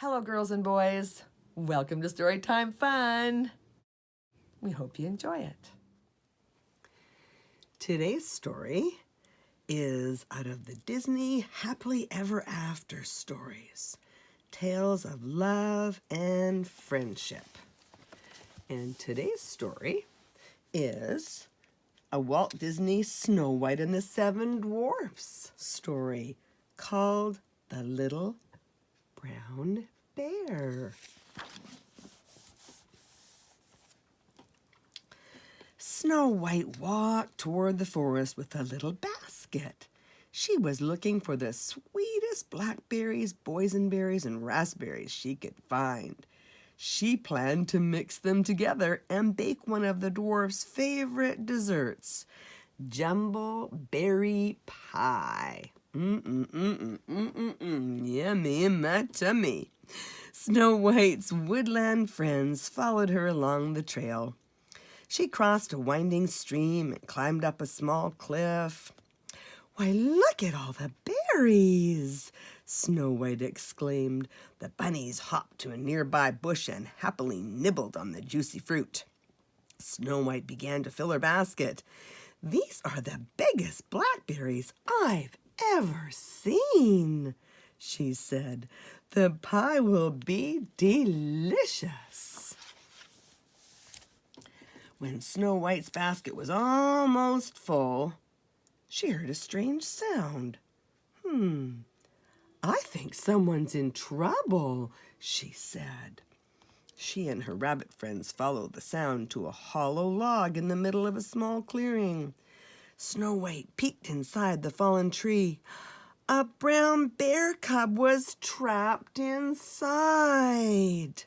Hello, girls and boys. Welcome to Storytime Fun. We hope you enjoy it. Today's story is out of the Disney Happily Ever After stories, tales of love and friendship. And today's story is a Walt Disney Snow White and the Seven Dwarfs story called The Little Brown Bear. Snow White walked toward the forest with a little basket. She was looking for the sweetest blackberries, boysenberries, and raspberries she could find. She planned to mix them together and bake one of the dwarf's favorite desserts, jumbo berry pie. Yummy in my tummy. Snow White's woodland friends followed her along the trail. She crossed a winding stream and climbed up a small cliff. "Why, look at all the berries!" Snow White exclaimed. The bunnies hopped to a nearby bush and happily nibbled on the juicy fruit. Snow White began to fill her basket. "These are the biggest blackberries I've ever seen," she said. "The pie will be delicious." When Snow White's basket was almost full, she heard a strange sound. "I think someone's in trouble," she said. She and her rabbit friends followed the sound to a hollow log in the middle of a small clearing. Snow White peeked inside the fallen tree. A brown bear cub was trapped inside.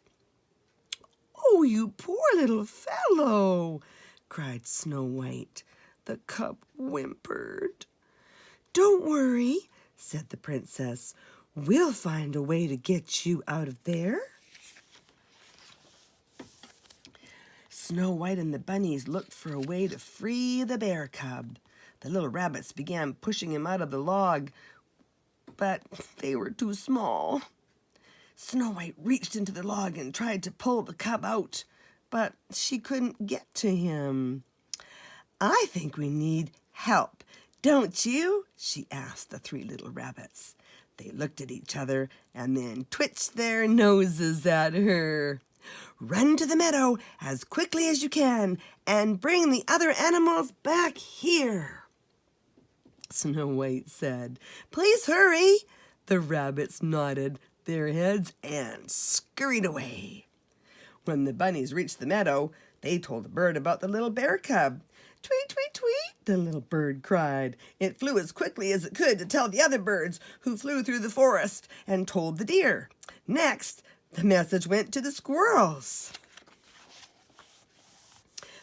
"Oh, you poor little fellow!" cried Snow White. The cub whimpered. "Don't worry," said the princess. "We'll find a way to get you out of there." Snow White and the bunnies looked for a way to free the bear cub. The little rabbits began pushing him out of the log, but they were too small. Snow White reached into the log and tried to pull the cub out, but she couldn't get to him. "I think we need help, don't you?" she asked the three little rabbits. They looked at each other and then twitched their noses at her. "Run to the meadow as quickly as you can and bring the other animals back here," Snow White said. "Please hurry." The rabbits nodded their heads and scurried away. When the bunnies reached the meadow, they told the bird about the little bear cub. "Tweet, tweet, tweet," the little bird cried. It flew as quickly as it could to tell the other birds, who flew through the forest and told the deer. Next, the message went to the squirrels.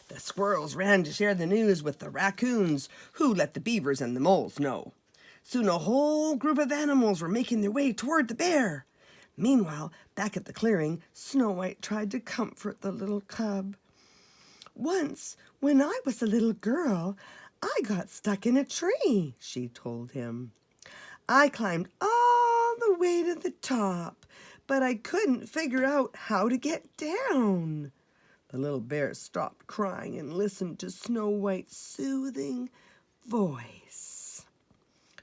The squirrels ran to share the news with the raccoons, who let the beavers and the moles know. Soon a whole group of animals were making their way toward the bear. Meanwhile, back at the clearing, Snow White tried to comfort the little cub. "Once, when I was a little girl, I got stuck in a tree," she told him. "I climbed all the way to the top, but I couldn't figure out how to get down." The little bear stopped crying and listened to Snow White's soothing voice.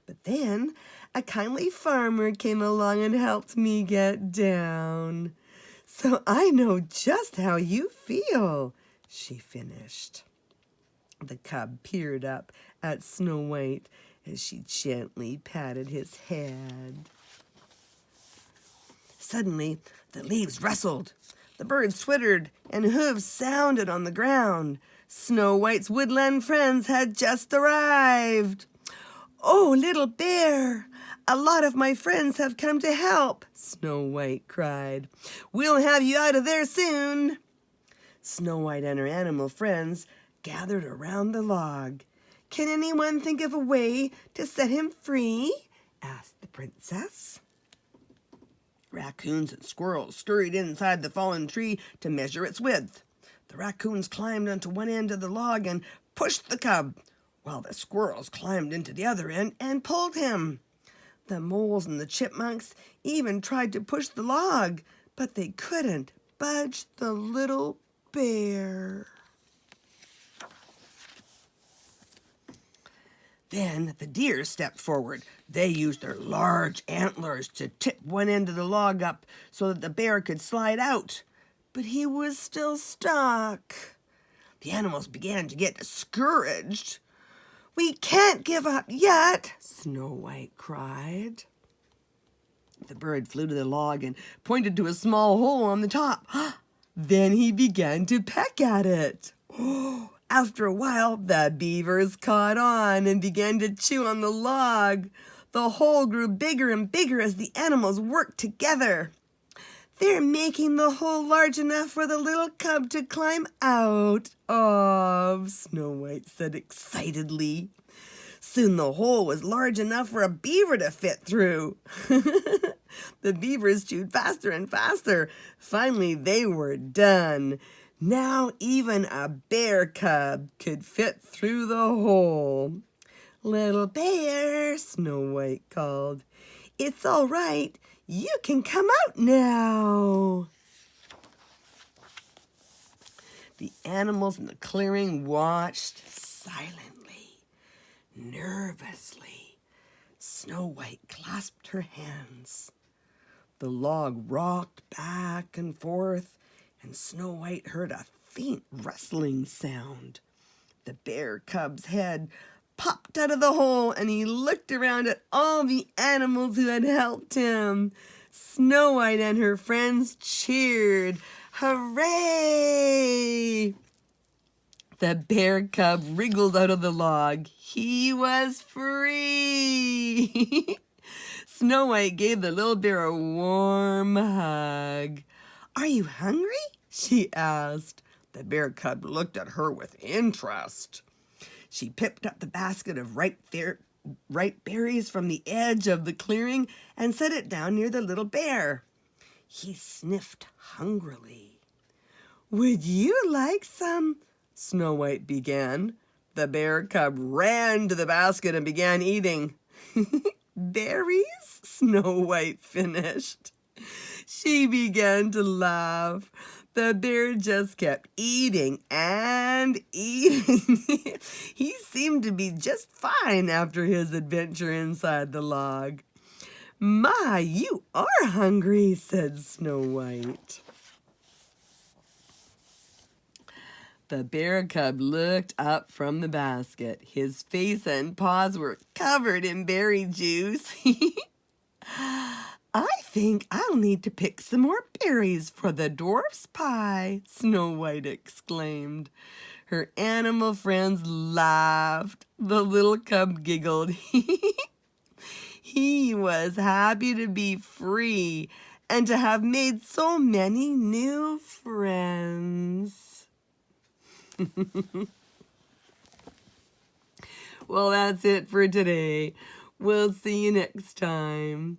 "But then a kindly farmer came along and helped me get down. So I know just how you feel," she finished. The cub peered up at Snow White as she gently patted his head. Suddenly, the leaves rustled. The birds twittered and hooves sounded on the ground. Snow White's woodland friends had just arrived. "Oh, little bear, a lot of my friends have come to help," Snow White cried. "We'll have you out of there soon." Snow White and her animal friends gathered around the log. "Can anyone think of a way to set him free?" asked the princess. Raccoons and squirrels scurried inside the fallen tree to measure its width. The raccoons climbed onto one end of the log and pushed the cub, while the squirrels climbed into the other end and pulled him. The moles and the chipmunks even tried to push the log, but they couldn't budge the little bear. Then the deer stepped forward. They used their large antlers to tip one end of the log up so that the bear could slide out. But he was still stuck. The animals began to get discouraged. "We can't give up yet," Snow White cried. The bird flew to the log and pointed to a small hole on the top. Then he began to peck at it. After a while, the beavers caught on and began to chew on the log. The hole grew bigger and bigger as the animals worked together. "They're making the hole large enough for the little cub to climb out of," Snow White said excitedly. Soon the hole was large enough for a beaver to fit through. The beavers chewed faster and faster. Finally, they were done. Now even a bear cub could fit through the hole. "Little bear," Snow White called, "it's all right. You can come out now." The animals in the clearing watched silently, nervously. Snow White clasped her hands. The log rocked back and forth, and Snow White heard a faint rustling sound. The bear cub's head popped out of the hole, and he looked around at all the animals who had helped him. Snow White and her friends cheered. "Hooray!" The bear cub wriggled out of the log. He was free. Snow White gave the little bear a warm hug. "Are you hungry?" she asked. The bear cub looked at her with interest. She picked up the basket of ripe berries from the edge of the clearing and set it down near the little bear. He sniffed hungrily. "Would you like some?" Snow White began. The bear cub ran to the basket and began eating. "Berries?" Snow White finished. She began to laugh. The bear just kept eating and eating. He seemed to be just fine after his adventure inside the log. "My, you are hungry," said Snow White. The bear cub looked up from the basket. His face and paws were covered in berry juice. "I think I'll need to pick some more berries for the dwarf's pie," Snow White exclaimed. Her animal friends laughed. The little cub giggled. He was happy to be free and to have made so many new friends. Well, that's it for today. We'll see you next time.